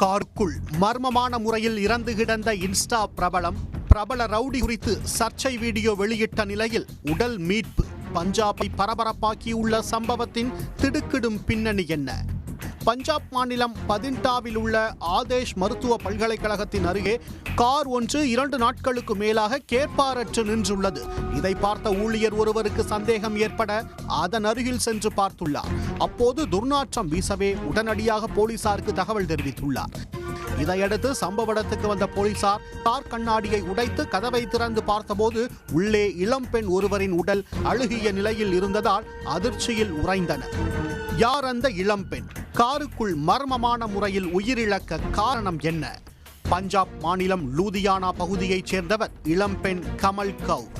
காருக்குள் மர்மமான முறையில் இறந்து கிடந்த இன்ஸ்டா பிரபல ரவுடி குறித்து சர்ச்சை வீடியோ வெளியிட்ட நிலையில் உடல் மீட்பு. பஞ்சாபை பரபரப்பாக்கியுள்ள சம்பவத்தின் திடுக்கிடும் பின்னணி என்ன? பஞ்சாப் மாநிலம் பதிண்டாவில் உள்ள ஆதேஷ் மருத்துவ பல்கலைக்கழகத்தின் அருகே கார் ஒன்று 2 நாட்களுக்கு மேலாக கேட்பாரற்று நின்றுள்ளது. இதை பார்த்த ஊழியர் ஒருவருக்கு சந்தேகம் ஏற்பட அதன் அருகில் சென்று பார்த்துள்ளார். அப்போது துர்நாற்றம் வீசவே உடனடியாக போலீசாருக்கு தகவல் தெரிவித்துள்ளார். இதையடுத்து சம்பவ இடத்துக்கு வந்த போலீசார் கார் கண்ணாடியை உடைத்து கதவை திறந்து பார்த்தபோது உள்ளே இளம்பெண் ஒருவரின் உடல் அழுகிய நிலையில் இருந்ததால் அதிர்ச்சியில் உறைந்தனர். யார் அந்த இளம்பெண்? காருக்குள் மர்மமான முறையில் உயிரிழக்க காரணம் என்ன? பஞ்சாப் மாநிலம் லூதியானா பகுதியைச் சேர்ந்தவர் இளம்பெண் கமல் கவுர்.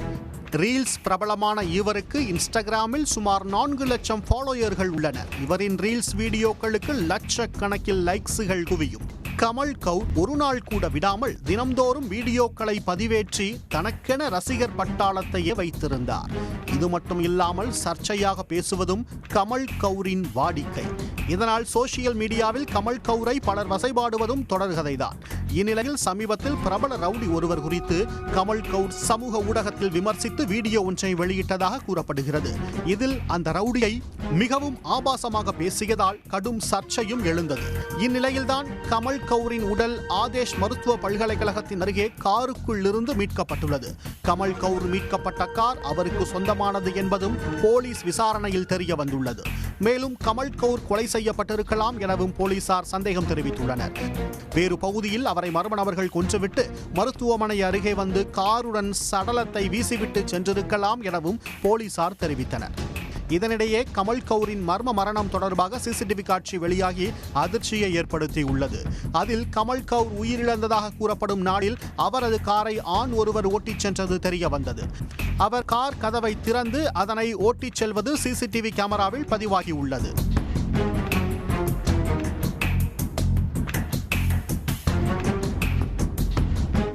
ரீல்ஸ் பிரபலமான இவருக்கு இன்ஸ்டாகிராமில் சுமார் 4 லட்சம் ஃபாலோயர்கள் உள்ளனர். இவரின் ரீல்ஸ் வீடியோக்களுக்கு லட்சக்கணக்கில் லைக்ஸுகள் குவியும். கமல் கவுர் ஒரு நாள் கூட விடாமல் தினம்தோறும் வீடியோக்களை பதிவேற்றி தனக்கென ரசிகர் பட்டாளத்தையே வைத்திருந்தார். இது மட்டும் இல்லாமல் சர்ச்சையாக பேசுவதும் கமல் கவுரின் வாடிக்கை. இதனால் சோசியல் மீடியாவில் கமல் கவுரை பலர் வசைபாடுவதும் தொடர்கதைதான். இந்நிலையில் சமீபத்தில் பிரபல ரவுடி ஒருவர் குறித்து கமல் கவுர் சமூக ஊடகத்தில் விமர்சித்து வீடியோ ஒன்றை வெளியிட்டதாக கூறப்படுகிறது. இதில் அந்த ரவுடியை மிகவும் ஆபாசமாக பேசியதால் கடும் சர்ச்சையும் எழுந்தது. இந்நிலையில்தான் கமல் கவுரின் உடல் ஆதேஷ் மருத்துவ பல்கலைக்கழகத்தின் அருகே காருக்குள் இருந்து மீட்கப்பட்டுள்ளது. கமல் கவுர் மீட்கப்பட்ட கார் அவருக்கு சொந்தமானது என்பதும் போலீஸ் விசாரணையில் தெரிய வந்துள்ளது. மேலும் கமல் கவுர் கொலை செய்யப்பட்டிருக்கலாம் எனவும் போலீசார் சந்தேகம் தெரிவித்துள்ளனர். வேறு பகுதியில் அவரை மர்ம நபர்கள் கொன்றுவிட்டு மருத்துவமனை அருகே வந்து காருடன் சடலத்தை வீசிவிட்டு சென்றிருக்கலாம் எனவும் போலீசார் தெரிவித்தனர். இதனிடையே கமல் கவுரின் மர்ம மரணம் தொடர்பாக சிசிடிவி காட்சி வெளியாகி அதிர்ச்சியை ஏற்படுத்தியுள்ளது. அதில் கமல் கவுர் உயிரிழந்ததாக கூறப்படும் நாளில் அவரது காரை ஆண் ஒருவர் ஓட்டிச் சென்றது தெரிய வந்தது. அவர் கார் கதவை திறந்து அதனை ஓட்டிச் செல்வது சிசிடிவி கேமராவில் பதிவாகியுள்ளது.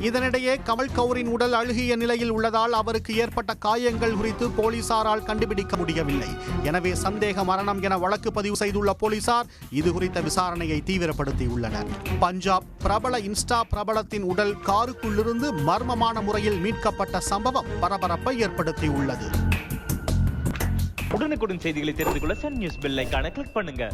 இதனிடையே கமல் கவுரின் உடல் அழுகிய நிலையில் உள்ளதால் அவருக்கு ஏற்பட்ட காயங்கள் குறித்து போலீசாரால் கண்டுபிடிக்க முடியவில்லை. எனவே சந்தேக மரணம் என வழக்கு பதிவு செய்துள்ள போலீசார் இது குறித்த விசாரணையை தீவிரப்படுத்தியுள்ளனர். பஞ்சாப் பிரபல இன்ஸ்டா பிரபலத்தின் உடல் காருக்குள்ளிருந்து மர்மமான முறையில் மீட்கப்பட்ட சம்பவம் பரபரப்பை ஏற்படுத்தியுள்ளது. உடனுக்குடன் செய்திகளை தெரிந்து கொள்ள சன் நியூஸ் பெல் ஐகானை கிளிக் பண்ணுங்க.